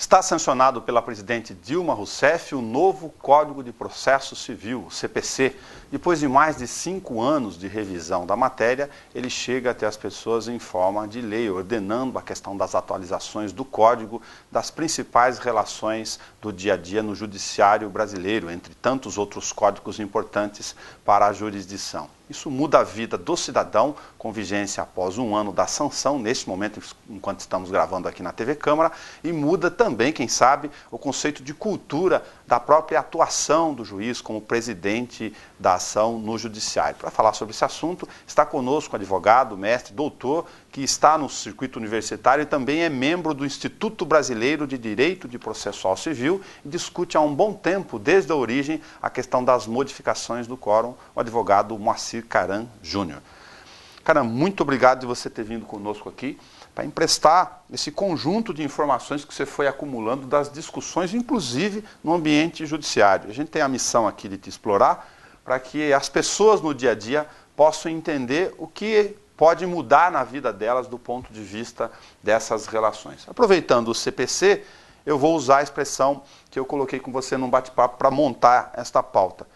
Está sancionado pela presidente Dilma Rousseff o novo Código de Processo Civil, o CPC. Depois de mais de 5 anos de revisão da matéria, ele chega até as pessoas em forma de lei, ordenando a questão das atualizações do Código, das principais relações do dia a dia no judiciário brasileiro, entre tantos outros códigos importantes para a jurisdição. Isso muda a vida do cidadão, com vigência após 1 ano da sanção, neste momento, enquanto estamos gravando aqui na TV Câmara, e muda também, quem sabe, o conceito de cultura da própria atuação do juiz como presidente da ação no judiciário. Para falar sobre esse assunto, está conosco o advogado, mestre, doutor, que está no circuito universitário e também é membro do Instituto Brasileiro de Direito de Processual Civil e discute há um bom tempo, desde a origem, a questão das modificações do quórum, o advogado Moacir Caram Júnior. Caram, muito obrigado de você ter vindo conosco aqui para emprestar esse conjunto de informações que você foi acumulando das discussões, inclusive no ambiente judiciário. A gente tem a missão aqui de te explorar para que as pessoas no dia a dia possam entender o que pode mudar na vida delas do ponto de vista dessas relações. Aproveitando o CPC, eu vou usar a expressão que eu coloquei com você num bate-papo para montar esta pauta.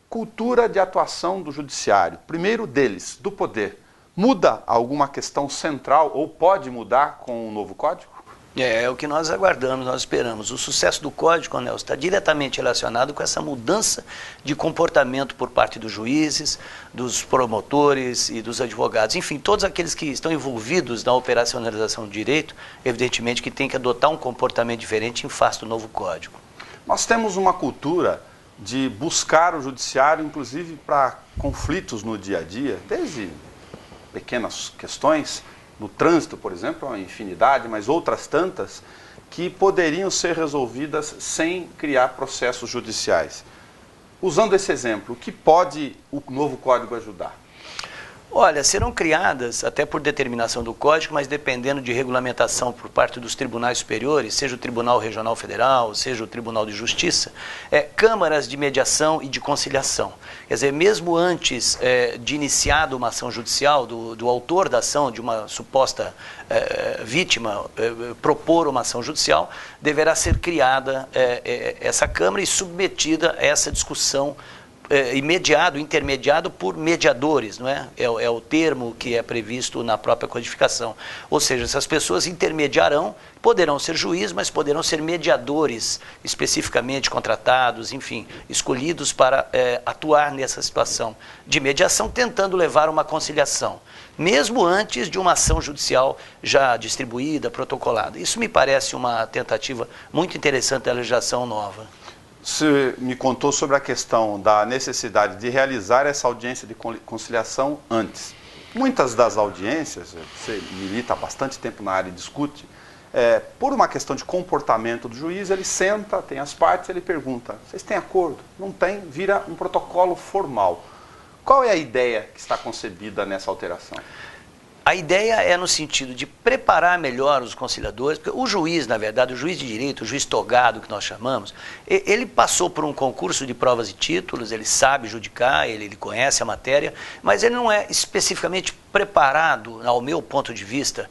Cultura de atuação do judiciário. Primeiro deles, do poder. Muda alguma questão central ou pode mudar com o novo código? É o que nós aguardamos, nós esperamos. O sucesso do Código, Nelson, está diretamente relacionado com essa mudança de comportamento por parte dos juízes, dos promotores e dos advogados. Enfim, todos aqueles que estão envolvidos na operacionalização do direito, evidentemente que tem que adotar um comportamento diferente em face do novo Código. Nós temos uma cultura de buscar o judiciário, inclusive para conflitos no dia a dia, desde pequenas questões, no trânsito, por exemplo, uma infinidade, mas outras tantas, que poderiam ser resolvidas sem criar processos judiciais. Usando esse exemplo, o que pode o novo Código ajudar? Olha, serão criadas, até por determinação do Código, mas dependendo de regulamentação por parte dos tribunais superiores, seja o Tribunal Regional Federal, seja o Tribunal de Justiça, câmaras de mediação e de conciliação. Quer dizer, mesmo antes de iniciada uma ação judicial, do autor da ação, de uma suposta vítima, propor uma ação judicial, deverá ser criada essa câmara e submetida a essa discussão intermediado por mediadores, não é? É o termo que é previsto na própria codificação. Ou seja, essas pessoas intermediarão, poderão ser juízes, mas poderão ser mediadores especificamente contratados, enfim, escolhidos para atuar nessa situação de mediação, tentando levar uma conciliação, mesmo antes de uma ação judicial já distribuída, protocolada. Isso me parece uma tentativa muito interessante da legislação nova. Você me contou sobre a questão da necessidade de realizar essa audiência de conciliação antes. Muitas das audiências, você milita há bastante tempo na área e discute, por uma questão de comportamento do juiz, ele senta, tem as partes, ele pergunta, vocês têm acordo? Não tem, vira um protocolo formal. Qual é a ideia que está concebida nessa alteração? A ideia é no sentido de preparar melhor os conciliadores, porque o juiz, na verdade, o juiz de direito, o juiz togado que nós chamamos, ele passou por um concurso de provas e títulos, ele sabe judicar, ele conhece a matéria, mas ele não é especificamente preparado, ao meu ponto de vista,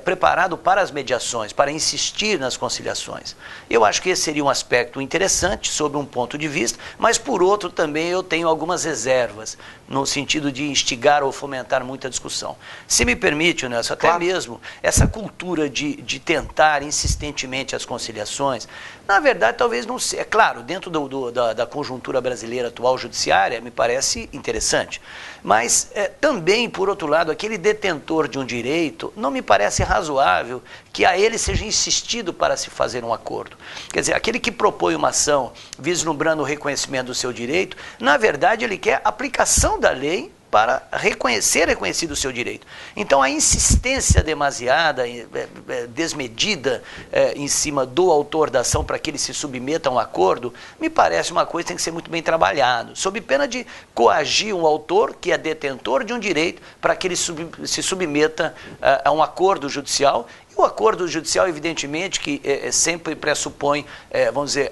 preparado para as mediações, para insistir nas conciliações. Eu acho que esse seria um aspecto interessante, sob um ponto de vista, mas por outro também eu tenho algumas reservas, no sentido de instigar ou fomentar muita discussão. Se me permite, Nelson, até claro, mesmo essa cultura de tentar insistentemente as conciliações, na verdade talvez não seja, é claro, dentro da conjuntura brasileira atual judiciária, me parece interessante, mas também, por outro lado, aquele detentor de um direito, não me parece razoável que a ele seja insistido para se fazer um acordo. Quer dizer, aquele que propõe uma ação vislumbrando o reconhecimento do seu direito, na verdade ele quer aplicação da lei para ser reconhecido o seu direito. Então, a insistência demasiada, desmedida em cima do autor da ação para que ele se submeta a um acordo, me parece uma coisa que tem que ser muito bem trabalhado, sob pena de coagir um autor que é detentor de um direito para que ele se submeta a um acordo judicial. O acordo judicial, evidentemente, que sempre pressupõe, vamos dizer,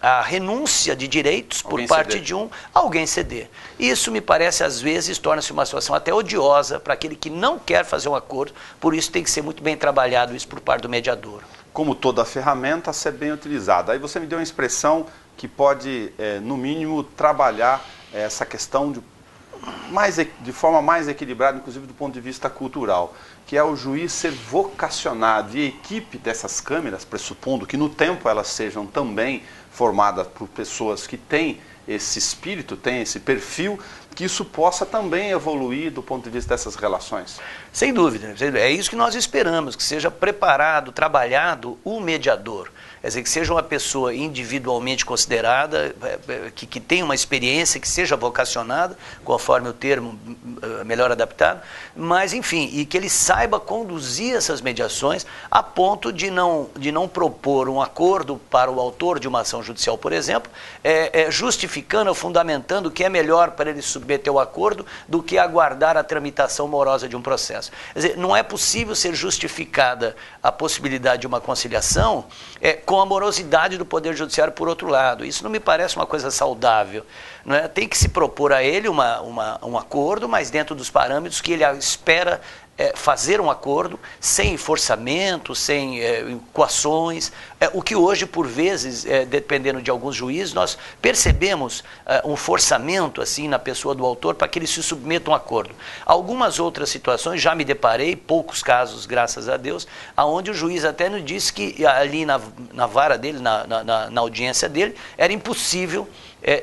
a renúncia de direitos por parte de alguém ceder. Isso, me parece, às vezes, torna-se uma situação até odiosa para aquele que não quer fazer um acordo, por isso tem que ser muito bem trabalhado isso por parte do mediador. como toda ferramenta, ser bem utilizada. Aí você me deu uma expressão que pode, no mínimo, trabalhar essa questão de forma mais equilibrada, inclusive do ponto de vista cultural, que é o juiz ser vocacionado e a equipe dessas câmeras, pressupondo que no tempo elas sejam também formadas por pessoas que têm esse espírito, têm esse perfil, que isso possa também evoluir do ponto de vista dessas relações. Sem dúvida, é isso que nós esperamos, que seja preparado, trabalhado o mediador. Quer dizer, que seja uma pessoa individualmente considerada, que tenha uma experiência, que seja vocacionada, conforme o termo melhor adaptado, mas, enfim, e que ele saiba conduzir essas mediações a ponto de não propor um acordo para o autor de uma ação judicial, por exemplo, justificando ou fundamentando que é melhor para ele submeter o acordo do que aguardar a tramitação morosa de um processo. Quer dizer, não é possível ser justificada a possibilidade de uma conciliação com a morosidade do Poder Judiciário por outro lado. Isso não me parece uma coisa saudável. Não é? Tem que se propor a ele um acordo, mas dentro dos parâmetros que ele espera fazer um acordo sem forçamento, sem coações, o que hoje, por vezes, dependendo de alguns juízes, nós percebemos um forçamento assim na pessoa do autor para que ele se submeta a um acordo. Algumas outras situações, já me deparei, poucos casos, graças a Deus, onde o juiz até nos disse que ali na vara dele, na audiência dele, era impossível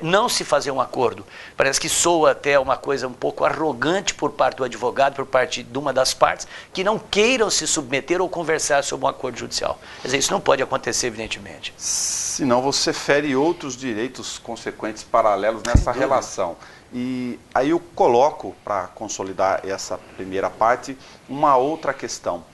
não se fazer um acordo. Parece que soa até uma coisa um pouco arrogante por parte do advogado, por parte de uma das partes, que não queiram se submeter ou conversar sobre um acordo judicial. Quer dizer, isso não pode acontecer, evidentemente. Senão você fere outros direitos consequentes paralelos nessa relação. E aí eu coloco, para consolidar essa primeira parte, uma outra questão.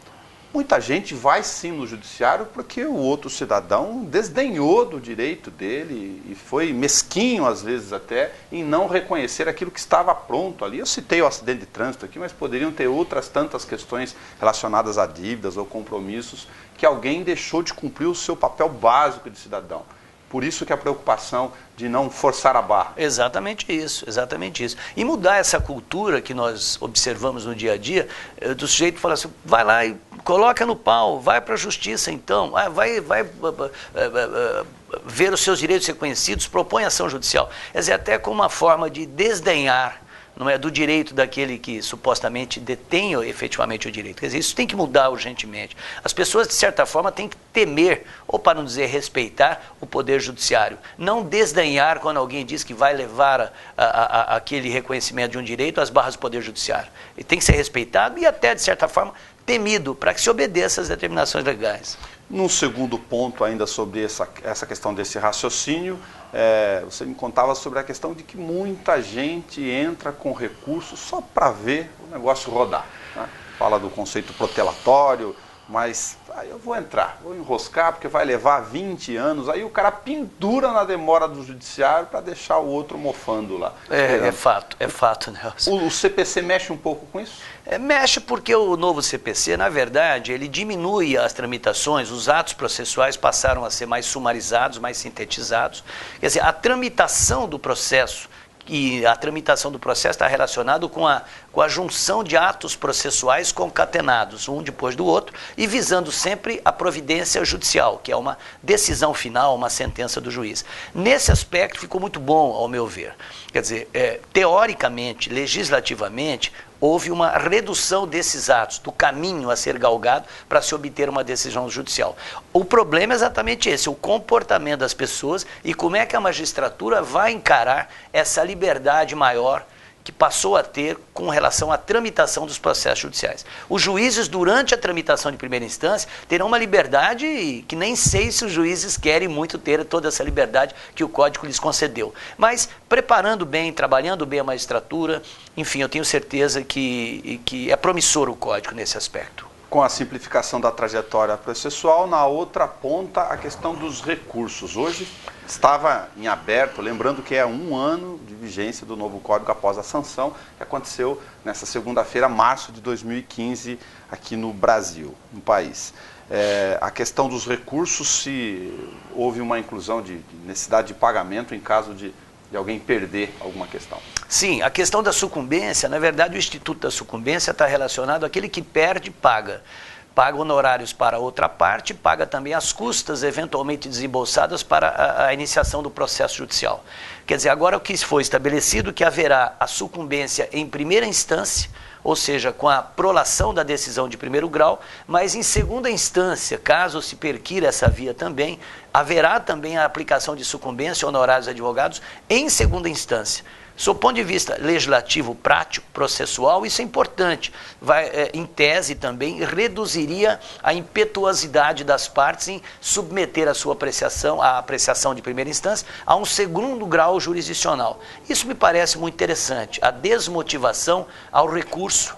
Muita gente vai sim no judiciário porque o outro cidadão desdenhou do direito dele e foi mesquinho, às vezes até, em não reconhecer aquilo que estava pronto ali. Eu citei o acidente de trânsito aqui, mas poderiam ter outras tantas questões relacionadas a dívidas ou compromissos que alguém deixou de cumprir o seu papel básico de cidadão. Por isso que a preocupação de não forçar a barra. Exatamente isso, exatamente isso. E mudar essa cultura que nós observamos no dia a dia, do sujeito falar assim, vai lá e coloca no pau, vai para a justiça então, vai ver os seus direitos reconhecidos, propõe ação judicial. Quer dizer, até como uma forma de desdenhar, não é, do direito daquele que supostamente detém efetivamente o direito. Quer dizer, isso tem que mudar urgentemente. As pessoas, de certa forma, têm que temer, ou para não dizer respeitar, o Poder Judiciário. Não desdenhar quando alguém diz que vai levar aquele reconhecimento de um direito às barras do Poder Judiciário. Ele tem que ser respeitado e até, de certa forma, temido, para que se obedeça às determinações legais. Num segundo ponto ainda sobre essa questão desse raciocínio, você me contava sobre a questão de que muita gente entra com recurso só para ver o negócio rodar. Né? Fala do conceito protelatório, mas aí eu vou entrar, vou enroscar porque vai levar 20 anos, aí o cara pendura na demora do judiciário para deixar o outro mofando lá. É fato, Nelson. O CPC mexe um pouco com isso? Mexe porque o novo CPC, na verdade, ele diminui as tramitações, os atos processuais passaram a ser mais sumarizados, mais sintetizados. Quer dizer, a tramitação do processo, e a tramitação do processo está relacionado com a junção de atos processuais concatenados, um depois do outro, e visando sempre a providência judicial, que é uma decisão final, uma sentença do juiz. Nesse aspecto ficou muito bom, ao meu ver. Quer dizer, teoricamente, legislativamente, houve uma redução desses atos, do caminho a ser galgado para se obter uma decisão judicial. O problema é exatamente esse, o comportamento das pessoas e como é que a magistratura vai encarar essa liberdade maior que passou a ter com relação à tramitação dos processos judiciais. Os juízes, durante a tramitação de primeira instância, terão uma liberdade que nem sei se os juízes querem muito ter toda essa liberdade que o Código lhes concedeu. Mas preparando bem, trabalhando bem a magistratura, enfim, eu tenho certeza que é promissor o Código nesse aspecto. Com a simplificação da trajetória processual, na outra ponta, a questão dos recursos. Hoje estava em aberto, lembrando que é 1 ano de vigência do novo Código após a sanção, que aconteceu nessa segunda-feira, março de 2015, aqui no Brasil, no país. A questão dos recursos, se houve uma inclusão de necessidade de pagamento em caso de alguém perder alguma questão. Sim, a questão da sucumbência, na verdade o Instituto da Sucumbência está relacionado àquele que perde, paga. paga honorários para outra parte, paga também as custas eventualmente desembolsadas para a iniciação do processo judicial. Quer dizer, agora o que foi estabelecido que haverá a sucumbência em primeira instância, ou seja, com a prolação da decisão de primeiro grau, mas em segunda instância, caso se perquira essa via também, haverá também a aplicação de sucumbência honorários advogados em segunda instância. Sob o ponto de vista legislativo, prático, processual, isso é importante. Em tese também, reduziria a impetuosidade das partes em submeter a sua apreciação, a apreciação de primeira instância, a um segundo grau jurisdicional. Isso me parece muito interessante. A desmotivação ao recurso,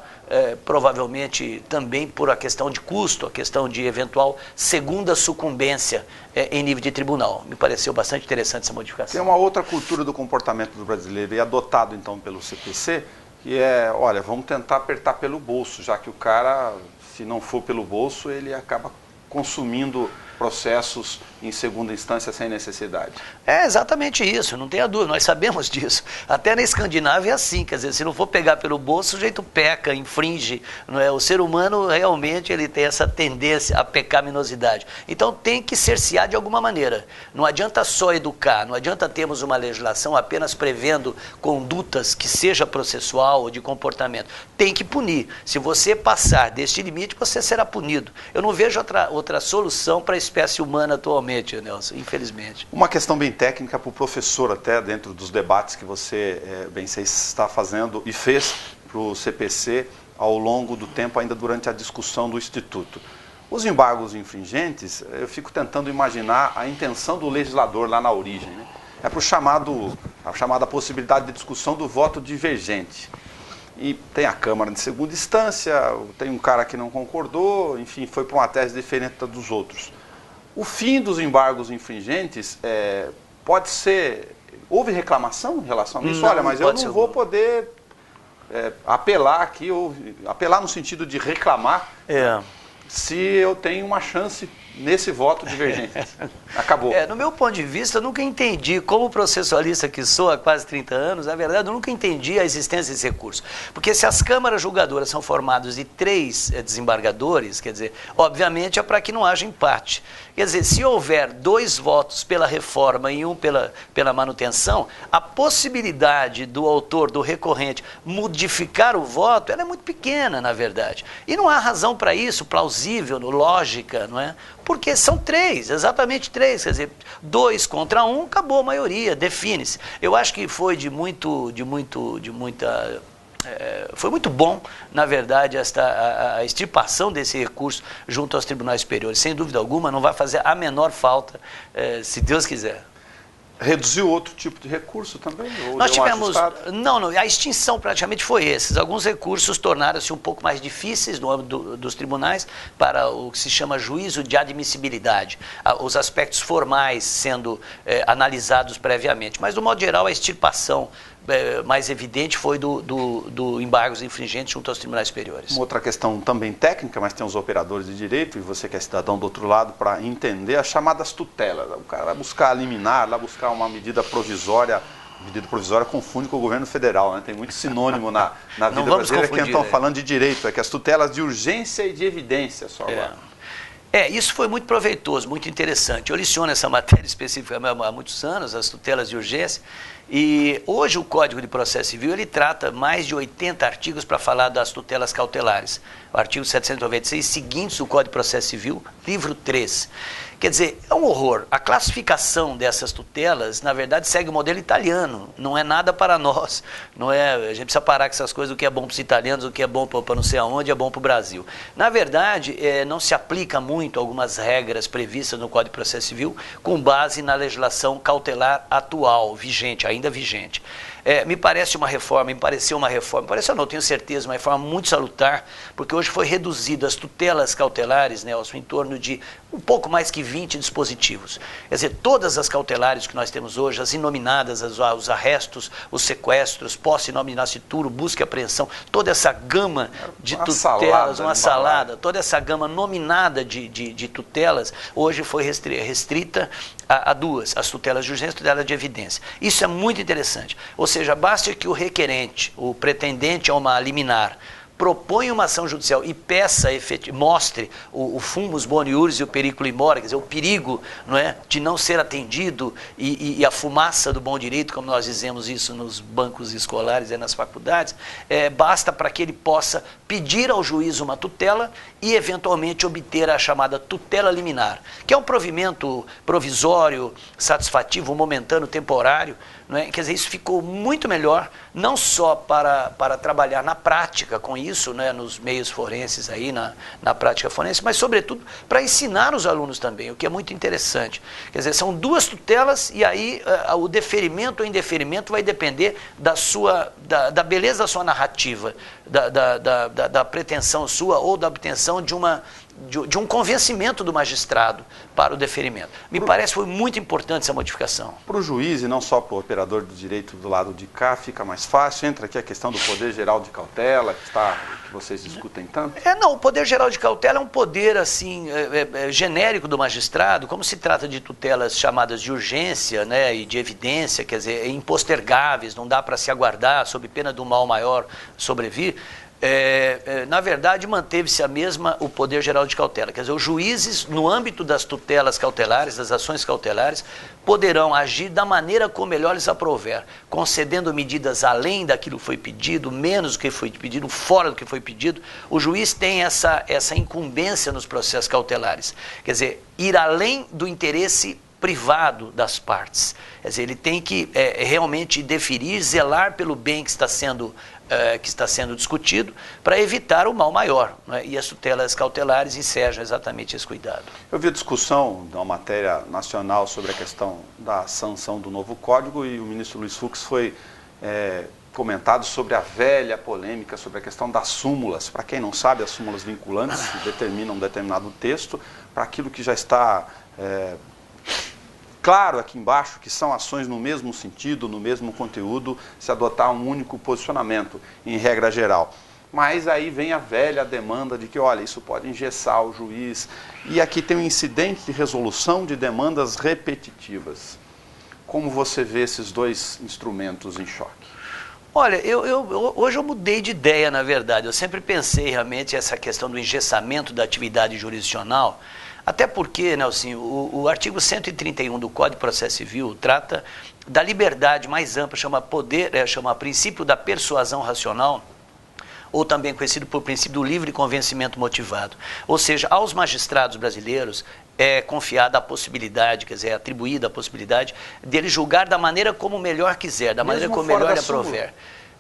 provavelmente também por a questão de custo, a questão de eventual segunda sucumbência em nível de tribunal. Me pareceu bastante interessante essa modificação. Tem uma outra cultura do comportamento do brasileiro, e adotado então pelo CPC, que é, olha, vamos tentar apertar pelo bolso, já que o cara, se não for pelo bolso, ele acaba consumindo processos em segunda instância sem necessidade. É exatamente isso, não tenha dúvida, nós sabemos disso. Até na Escandinávia é assim, quer dizer, se não for pegar pelo bolso, o sujeito peca, infringe. Não é? O ser humano realmente ele tem essa tendência à pecaminosidade. Então tem que cercear de alguma maneira. Não adianta só educar, não adianta termos uma legislação apenas prevendo condutas que seja processual ou de comportamento. Tem que punir. Se você passar deste limite, você será punido. Eu não vejo outra solução para a espécie humana atualmente, Nelson, infelizmente. Uma questão bem técnica para o professor, até dentro dos debates que você, bem sei, está fazendo e fez para o CPC ao longo do tempo, ainda durante a discussão do Instituto. Os embargos infringentes, eu fico tentando imaginar a intenção do legislador lá na origem, né? É para a chamada possibilidade de discussão do voto divergente. E tem a Câmara de segunda instância, tem um cara que não concordou, enfim, foi para uma tese diferente da dos outros. O fim dos embargos infringentes pode ser... Houve reclamação em relação a isso? Não, olha, mas eu não vou poder apelar aqui, ou apelar no sentido de reclamar, se eu tenho uma chance nesse voto divergente. Acabou. No meu ponto de vista, eu nunca entendi, como processualista que sou há quase 30 anos, na verdade, eu nunca entendi a existência desse recurso. Porque se as câmaras julgadoras são formadas de 3 desembargadores, quer dizer, obviamente é para que não haja empate. Quer dizer, se houver 2 votos pela reforma e um pela manutenção, a possibilidade do autor, do recorrente, modificar o voto, ela é muito pequena, na verdade. E não há razão para isso, plausível, lógica, não é? Porque são 3, exatamente 3, quer dizer, 2 contra 1, acabou a maioria, define-se. Eu acho que foi foi muito bom, na verdade, a extirpação desse recurso junto aos tribunais superiores. Sem dúvida alguma, não vai fazer a menor falta, se Deus quiser. Reduziu outro tipo de recurso também? Ou nós tivemos... Não, a extinção praticamente foi esses. Alguns recursos tornaram-se um pouco mais difíceis no âmbito dos tribunais para o que se chama juízo de admissibilidade, os aspectos formais sendo analisados previamente. Mas, do modo geral, a extirpação mais evidente foi do embargos infringentes junto aos tribunais superiores. Uma outra questão também técnica, mas tem os operadores de direito, e você que é cidadão do outro lado, para entender as chamadas tutelas. O cara vai buscar liminar, vai buscar uma medida provisória. Medida provisória confunde com o governo federal, né? Tem muito sinônimo na vida brasileira que estão falando de direito, que as tutelas de urgência e de evidência só agora. Isso foi muito proveitoso, muito interessante. Eu leciono essa matéria específica há muitos anos, as tutelas de urgência, e hoje o Código de Processo Civil ele trata mais de 80 artigos para falar das tutelas cautelares. O artigo 796 seguintes do Código de Processo Civil, livro 3. Quer dizer, é um horror. A classificação dessas tutelas, na verdade, segue o modelo italiano. Não é nada para nós. Não é, a gente precisa parar com essas coisas, o que é bom para os italianos, o que é bom para não sei aonde, é bom para o Brasil. Na verdade, não se aplica muito algumas regras previstas no Código de Processo Civil com base na legislação cautelar atual, vigente, ainda vigente. Me pareceu uma reforma, não, tenho certeza, uma reforma muito salutar, porque hoje foi reduzido as tutelas cautelares, Nelson, em torno de um pouco mais que 20 dispositivos. Quer dizer, todas as cautelares que nós temos hoje, as inominadas, os arrestos, os sequestros, posse, nome, nascituro, busca e apreensão, toda essa gama de tutelas, uma salada, toda essa gama nominada de tutelas, hoje foi restrita a 2, as tutelas de urgência e tutela de evidência. Isso é muito interessante. Ou seja, basta que o requerente, o pretendente a uma liminar, propõe uma ação judicial e peça, mostre o fumus boniuris e o periculum in mora, quer dizer, o perigo, não é, de não ser atendido e a fumaça do bom direito, como nós dizemos isso nos bancos escolares e nas faculdades, basta para que ele possa pedir ao juiz uma tutela e, eventualmente, obter a chamada tutela liminar, que é um provimento provisório, satisfativo, momentâneo, temporário, não é? Quer dizer, isso ficou muito melhor, não só para trabalhar na prática com isso, né, nos meios forenses, aí, na prática forense, mas, sobretudo, para ensinar os alunos também, o que é muito interessante. Quer dizer, são duas tutelas e aí o deferimento ou indeferimento vai depender da beleza da sua narrativa, da pretensão sua ou da obtenção de um convencimento do magistrado para o deferimento. Me parece que foi muito importante essa modificação. Para o juiz e não só para o operador do direito do lado de cá, fica mais fácil. Entra aqui a questão do poder geral de cautela, que vocês discutem tanto. Não, o poder geral de cautela é um poder assim, genérico do magistrado, como se trata de tutelas chamadas de urgência, né, e de evidência, quer dizer, impostergáveis, não dá para se aguardar, sob pena do mal maior sobrevir. Na verdade, manteve-se o poder geral de cautela. Quer dizer, os juízes, no âmbito das tutelas cautelares, das ações cautelares, poderão agir da maneira como melhor lhes aprouver, concedendo medidas além daquilo que foi pedido, menos do que foi pedido, fora do que foi pedido. O juiz tem essa incumbência nos processos cautelares. Quer dizer, ir além do interesse privado das partes. Quer dizer, ele tem que realmente deferir, zelar pelo bem que está sendo discutido, para evitar o mal maior, né? E as tutelas cautelares ensejam exatamente esse cuidado. Eu vi a discussão da matéria nacional sobre a questão da sanção do novo código e o ministro Luiz Fux foi comentado sobre a velha polêmica sobre a questão das súmulas. Para quem não sabe, as súmulas vinculantes determinam um determinado texto para aquilo que já está claro aqui embaixo, que são ações no mesmo sentido, no mesmo conteúdo, se adotar um único posicionamento, em regra geral. Mas aí vem a velha demanda de que, olha, isso pode engessar o juiz. E aqui tem um incidente de resolução de demandas repetitivas. Como você vê esses dois instrumentos em choque? Olha, hoje eu mudei de ideia, na verdade. Eu sempre pensei realmente essa questão do engessamento da atividade jurisdicional. Até porque, Nelson, o artigo 131 do Código de Processo Civil trata da liberdade mais ampla, chama princípio da persuasão racional, ou também conhecido por princípio do livre convencimento motivado. Ou seja, aos magistrados brasileiros é confiada a possibilidade, quer dizer, é atribuída a possibilidade dele julgar da maneira como melhor quiser, da maneira como melhor lhe aprouver.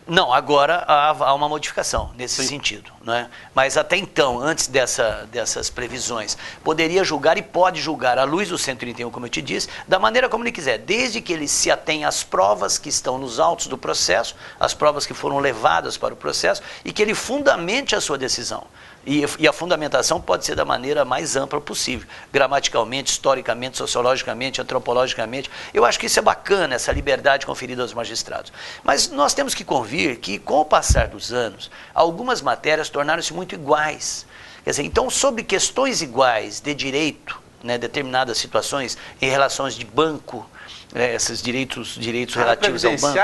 Não, agora há uma modificação nesse sentido, né? Mas até então, antes dessas previsões, poderia julgar e pode julgar, à luz do 131, como eu te disse, da maneira como ele quiser, desde que ele se atenha às provas que estão nos autos do processo, as provas que foram levadas para o processo, e que ele fundamente a sua decisão. E a fundamentação pode ser da maneira mais ampla possível, gramaticalmente, historicamente, sociologicamente, antropologicamente. Eu acho que isso é bacana, essa liberdade conferida aos magistrados. Mas nós temos que convir que, com o passar dos anos, algumas matérias tornaram-se muito iguais. Quer dizer, então, sobre questões iguais de direito, né, determinadas situações em relações de banco, esses direitos relativos ao banco,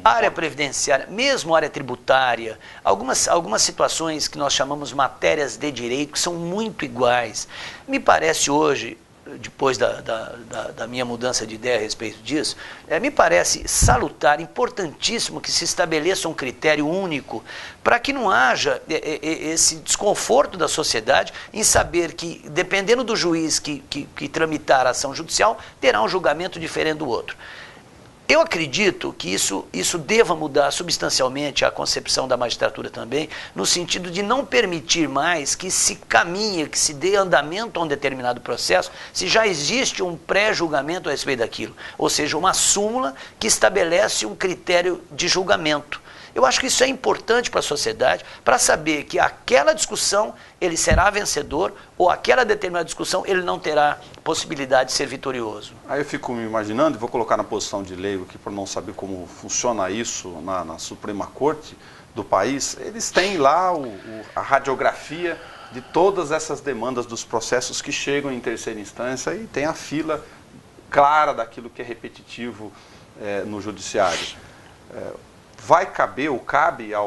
área previdenciária, mesmo área tributária, algumas situações que nós chamamos matérias de direito que são muito iguais. Me parece hoje, depois da minha mudança de ideia a respeito disso, me parece salutar, importantíssimo que se estabeleça um critério único para que não haja esse desconforto da sociedade em saber que, dependendo do juiz que tramitar a ação judicial, terá um julgamento diferente do outro. Eu acredito que isso deva mudar substancialmente a concepção da magistratura também, no sentido de não permitir mais que se caminhe, que se dê andamento a um determinado processo, se já existe um pré-julgamento a respeito daquilo, ou seja, uma súmula que estabelece um critério de julgamento. Eu acho que isso é importante para a sociedade, para saber que aquela discussão ele será vencedor ou aquela determinada discussão ele não terá possibilidade de ser vitorioso. Aí eu fico me imaginando, e vou colocar na posição de leigo aqui para não saber como funciona isso na Suprema Corte do país, eles têm lá a radiografia de todas essas demandas dos processos que chegam em terceira instância e tem a fila clara daquilo que é repetitivo no judiciário. vai caber ou cabe à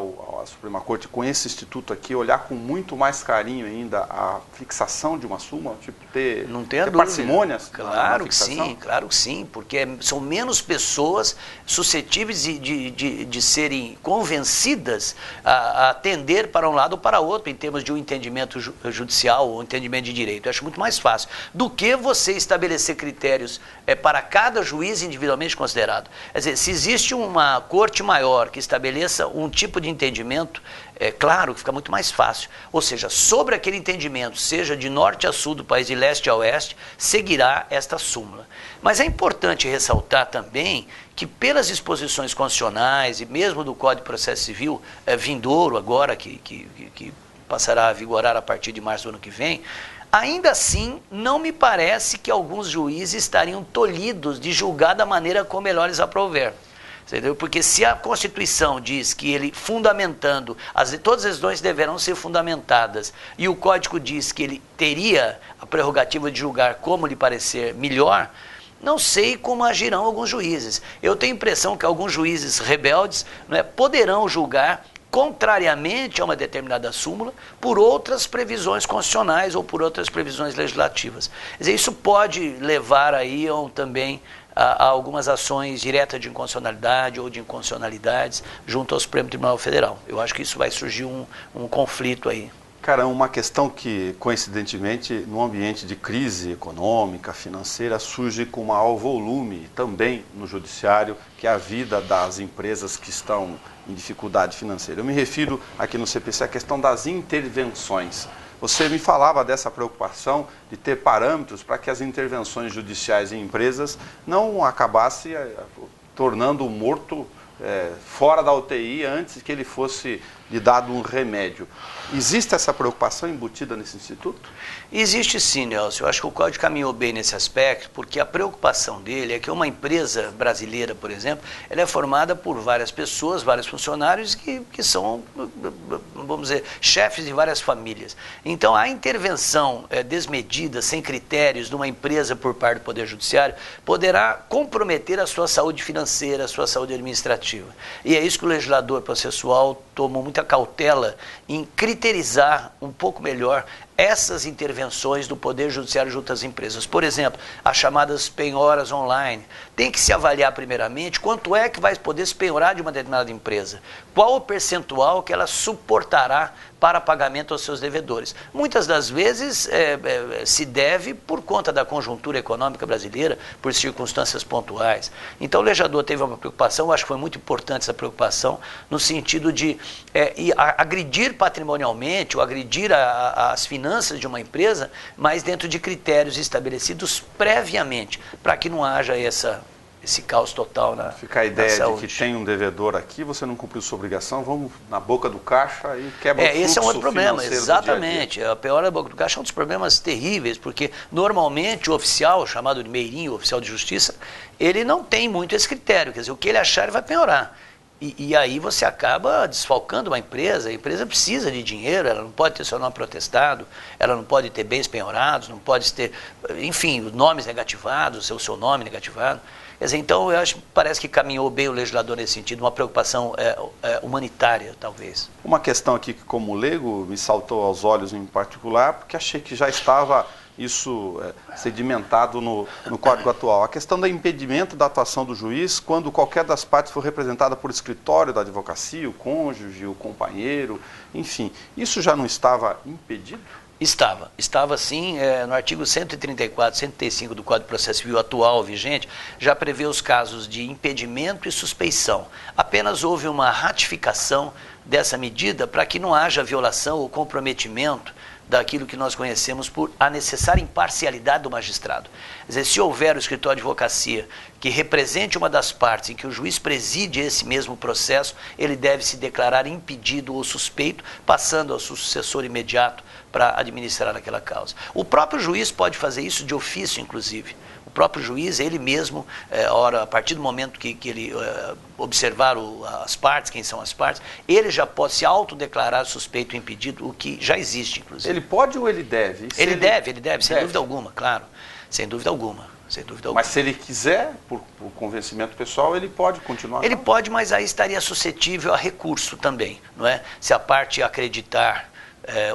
Suprema Corte, com esse instituto aqui, olhar com muito mais carinho ainda a fixação de uma súmula, tipo ter parcimônias? Claro que sim, porque são menos pessoas suscetíveis de serem convencidas a tender para um lado ou para outro em termos de um entendimento judicial ou um entendimento de direito. Eu acho muito mais fácil do que você estabelecer critérios para cada juiz individualmente considerado. Quer dizer, se existe uma corte maior que estabeleça um tipo de entendimento, é claro que fica muito mais fácil. Ou seja, sobre aquele entendimento, seja de norte a sul do país, de leste a oeste, seguirá esta súmula. Mas é importante ressaltar também que pelas disposições constitucionais e mesmo do Código de Processo Civil, vindouro agora, que passará a vigorar a partir de março do ano que vem, ainda assim, não me parece que alguns juízes estariam tolhidos de julgar da maneira como melhor lhes aprouver. Entendeu? Porque se a Constituição diz que ele, fundamentando, todas as decisões deverão ser fundamentadas, e o Código diz que ele teria a prerrogativa de julgar como lhe parecer melhor, não sei como agirão alguns juízes. Eu tenho a impressão que alguns juízes rebeldes, poderão julgar contrariamente a uma determinada súmula, por outras previsões constitucionais ou por outras previsões legislativas. Quer dizer, isso pode levar aí também a algumas ações diretas de inconstitucionalidade ou de inconstitucionalidades junto ao Supremo Tribunal Federal. Eu acho que isso vai surgir um conflito aí. Cara, uma questão que, coincidentemente, no ambiente de crise econômica, financeira, surge com maior volume também no judiciário, que é a vida das empresas que estão em dificuldade financeira. Eu me refiro aqui no CPC à questão das intervenções. Você me falava dessa preocupação de ter parâmetros para que as intervenções judiciais em empresas não acabassem tornando o morto fora da UTI antes que ele fosse lhe dado um remédio. Existe essa preocupação embutida nesse instituto? Existe sim, Nelson. Eu acho que o Código caminhou bem nesse aspecto, porque a preocupação dele é que uma empresa brasileira, por exemplo, ela é formada por várias pessoas, vários funcionários que são, vamos dizer, chefes de várias famílias. Então, a intervenção desmedida, sem critérios, de uma empresa por parte do Poder Judiciário, poderá comprometer a sua saúde financeira, a sua saúde administrativa. E é isso que o legislador processual tomou muita cautela em criterizar um pouco melhor essas intervenções do Poder Judiciário junto às empresas. Por exemplo, as chamadas penhoras online. Tem que se avaliar primeiramente quanto é que vai poder se penhorar de uma determinada empresa. Qual o percentual que ela suportará para pagamento aos seus devedores. Muitas das vezes se deve por conta da conjuntura econômica brasileira, por circunstâncias pontuais. Então o legislador teve uma preocupação, eu acho que foi muito importante essa preocupação, no sentido de agredir patrimonialmente ou agredir as finanças de uma empresa, mas dentro de critérios estabelecidos previamente, para que não haja esse caos total na saúde. Fica a ideia de que tem um devedor aqui, você não cumpriu sua obrigação, vamos na boca do caixa e quebra o fluxo. Esse é um outro problema, Do exatamente. dia a dia. A pior da boca do caixa é um dos problemas terríveis, porque normalmente o oficial, chamado de meirinho, oficial de justiça, ele não tem muito esse critério, quer dizer, o que ele achar ele vai penhorar. E aí você acaba desfalcando uma empresa, a empresa precisa de dinheiro, ela não pode ter seu nome protestado, ela não pode ter bens penhorados, não pode ter, enfim, nomes negativados, o seu nome negativado. Quer dizer, então, parece que caminhou bem o legislador nesse sentido, uma preocupação humanitária, talvez. Uma questão aqui que, como leigo, me saltou aos olhos em particular, porque achei que já estava isso sedimentado no Código atual. A questão do impedimento da atuação do juiz quando qualquer das partes for representada por escritório da advocacia, o cônjuge, o companheiro, enfim. Isso já não estava impedido? Estava sim, no artigo 134, 135 do Código de Processo Civil atual, vigente, já prevê os casos de impedimento e suspeição. Apenas houve uma ratificação dessa medida para que não haja violação ou comprometimento daquilo que nós conhecemos por a necessária imparcialidade do magistrado. Quer dizer, se houver o escritório de advocacia que represente uma das partes em que o juiz preside esse mesmo processo, ele deve se declarar impedido ou suspeito, passando ao seu sucessor imediato para administrar aquela causa. O próprio juiz pode fazer isso de ofício, inclusive. O próprio juiz, ele mesmo, a partir do momento que ele observar as partes, quem são as partes, ele já pode se autodeclarar suspeito ou impedido, o que já existe, inclusive. Ele pode ou ele deve? Ele deve, sem dúvida alguma, claro. Sem dúvida alguma. Sem dúvida alguma. Mas se ele quiser, por convencimento pessoal, ele pode continuar? Ele pode, mas aí estaria suscetível a recurso também, não é? Se a parte acreditar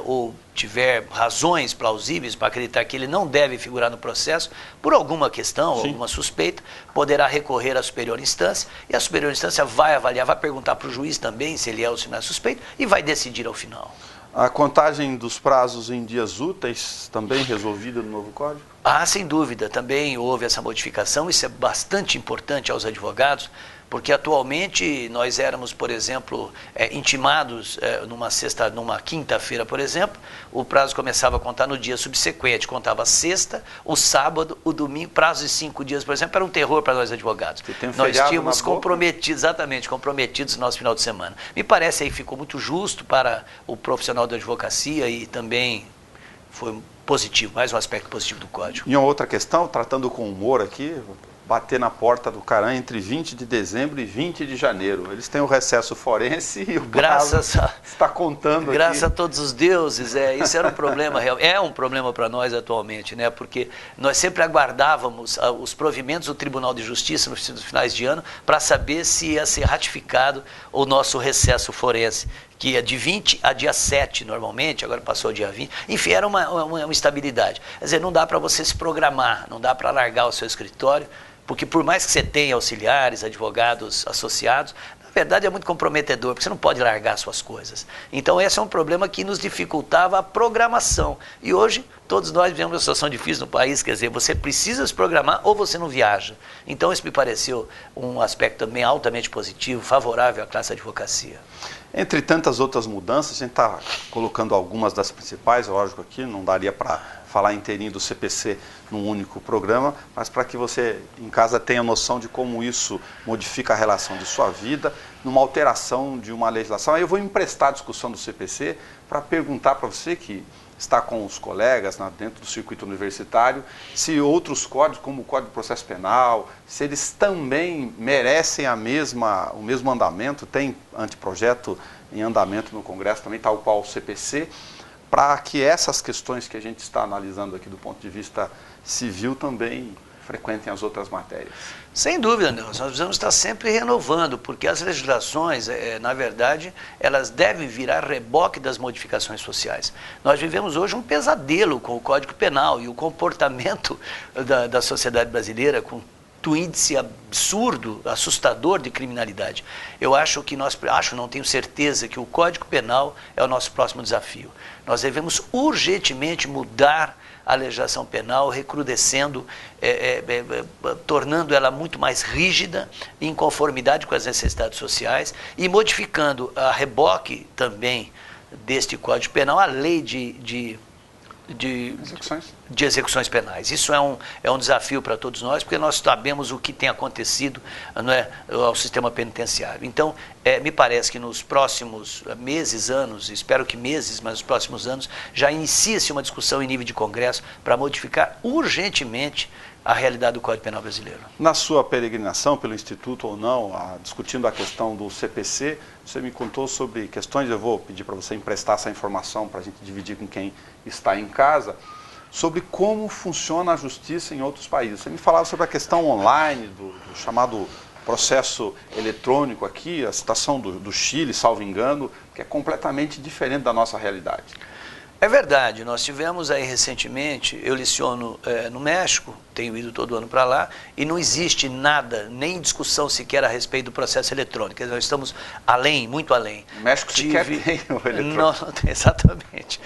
ou tiver razões plausíveis para acreditar que ele não deve figurar no processo, por alguma questão, Sim. alguma suspeita, poderá recorrer à superior instância, e a superior instância vai avaliar, vai perguntar para o juiz também se ele é ou se não é suspeito, e vai decidir ao final. A contagem dos prazos em dias úteis também resolvida no novo Código? Ah, sem dúvida, também houve essa modificação, isso é bastante importante aos advogados, porque atualmente nós éramos, por exemplo, intimados numa quinta-feira, por exemplo, o prazo começava a contar no dia subsequente, contava a sexta, o sábado, o domingo, prazo de 5 dias, por exemplo, era um terror para nós advogados. Nós tínhamos comprometidos, exatamente, comprometidos no nosso final de semana. Me parece aí que ficou muito justo para o profissional da advocacia e também foi positivo, mais um aspecto positivo do Código. E uma outra questão, tratando com humor aqui, bater na porta do Caran entre 20 de dezembro e 20 de janeiro. Eles têm o recesso forense e o prazo está contando aqui. Graças a todos os deuses, isso era um problema real. É um problema para nós atualmente, né? Porque nós sempre aguardávamos os provimentos do Tribunal de Justiça nos finais de ano para saber se ia ser ratificado o nosso recesso forense, que é de 20 a dia 7 normalmente, agora passou o dia 20. Enfim, era uma instabilidade. Quer dizer, não dá para você se programar, não dá para largar o seu escritório, porque por mais que você tenha auxiliares, advogados associados, na verdade é muito comprometedor, porque você não pode largar suas coisas. Então esse é um problema que nos dificultava a programação. E hoje todos nós vivemos uma situação difícil no país, quer dizer, você precisa se programar ou você não viaja. Então isso me pareceu um aspecto também altamente positivo, favorável à classe da advocacia. Entre tantas outras mudanças, a gente está colocando algumas das principais, lógico aqui, não daria para falar inteirinho do CPC num único programa, mas para que você em casa tenha noção de como isso modifica a relação de sua vida, numa alteração de uma legislação. Aí eu vou emprestar a discussão do CPC para perguntar para você que está com os colegas dentro do circuito universitário, se outros códigos, como o Código de Processo Penal, se eles também merecem o mesmo andamento, tem anteprojeto em andamento no Congresso também, tal qual o CPC, para que essas questões que a gente está analisando aqui do ponto de vista civil também frequentem as outras matérias. Sem dúvida, nós precisamos estar sempre renovando, porque as legislações, na verdade, elas devem virar reboque das modificações sociais. Nós vivemos hoje um pesadelo com o Código Penal e o comportamento da sociedade brasileira com um índice absurdo, assustador de criminalidade. Eu acho que não tenho certeza que o Código Penal é o nosso próximo desafio. Nós devemos urgentemente mudar a legislação penal, recrudescendo, tornando ela muito mais rígida, em conformidade com as necessidades sociais e modificando a reboque também deste Código Penal a lei de execuções penais. Isso é um desafio para todos nós, porque nós sabemos o que tem acontecido, não é, ao sistema penitenciário. Então, me parece que nos próximos meses, anos, espero que meses, mas nos próximos anos, já inicia-se uma discussão em nível de Congresso para modificar urgentemente a realidade do Código Penal brasileiro. Na sua peregrinação pelo Instituto ou não, discutindo a questão do CPC, você me contou sobre questões, eu vou pedir para você emprestar essa informação para a gente dividir com quem está em casa, sobre como funciona a justiça em outros países. Você me falava sobre a questão online, do chamado processo eletrônico aqui, a situação do Chile, salvo engano, que é completamente diferente da nossa realidade. É verdade, nós tivemos aí recentemente, eu leciono no México, tenho ido todo ano para lá, e não existe nada, nem discussão sequer a respeito do processo eletrônico. Nós estamos além, muito além. O México sequer tem o eletrônico. Exatamente.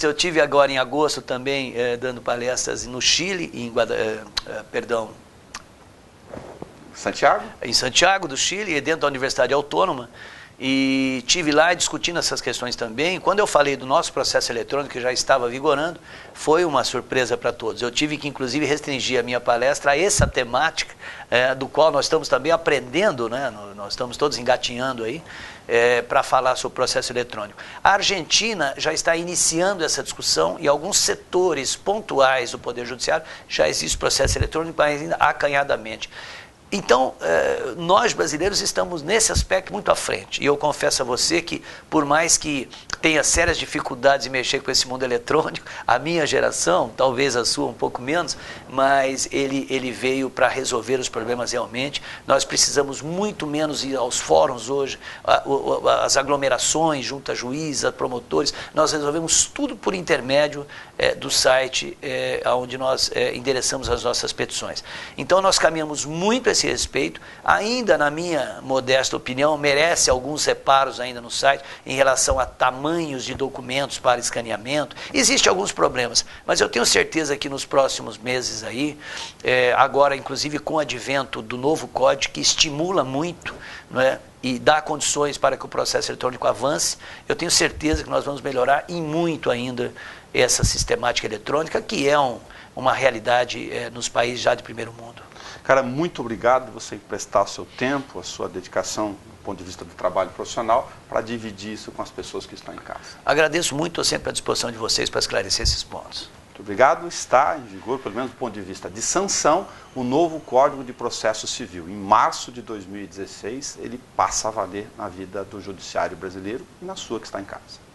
Eu tive agora em agosto também dando palestras no Chile, Santiago? Em Santiago do Chile, dentro da Universidade Autônoma. E tive lá discutindo essas questões também. Quando eu falei do nosso processo eletrônico, que já estava vigorando, foi uma surpresa para todos. Eu tive que, inclusive, restringir a minha palestra a essa temática, do qual nós estamos também aprendendo, né? Nós estamos todos engatinhando aí, para falar sobre o processo eletrônico. A Argentina já está iniciando essa discussão e alguns setores pontuais do Poder Judiciário já existe processo eletrônico, mas ainda acanhadamente. Então, nós brasileiros estamos nesse aspecto muito à frente. E eu confesso a você que, por mais que tenha sérias dificuldades em mexer com esse mundo eletrônico. A minha geração, talvez a sua um pouco menos, mas ele veio para resolver os problemas realmente. Nós precisamos muito menos ir aos fóruns hoje, as aglomerações junto a juízes, a promotores. Nós resolvemos tudo por intermédio do site onde nós endereçamos as nossas petições. Então nós caminhamos muito a esse respeito. Ainda, na minha modesta opinião, merece alguns reparos ainda no site em relação a tamanhos de documentos para escaneamento. Existem alguns problemas, mas eu tenho certeza que nos próximos meses aí, agora inclusive com o advento do novo código que estimula muito, não é, e dá condições para que o processo eletrônico avance, eu tenho certeza que nós vamos melhorar e muito ainda essa sistemática eletrônica, que é uma realidade nos países já de primeiro mundo. Cara, muito obrigado por você emprestar o seu tempo, a sua dedicação do ponto de vista do trabalho profissional, para dividir isso com as pessoas que estão em casa. Agradeço muito, estou sempre à disposição de vocês para esclarecer esses pontos. Muito obrigado. Está em vigor, pelo menos do ponto de vista de sanção, o novo Código de Processo Civil. Em março de 2016, ele passa a valer na vida do judiciário brasileiro e na sua que está em casa.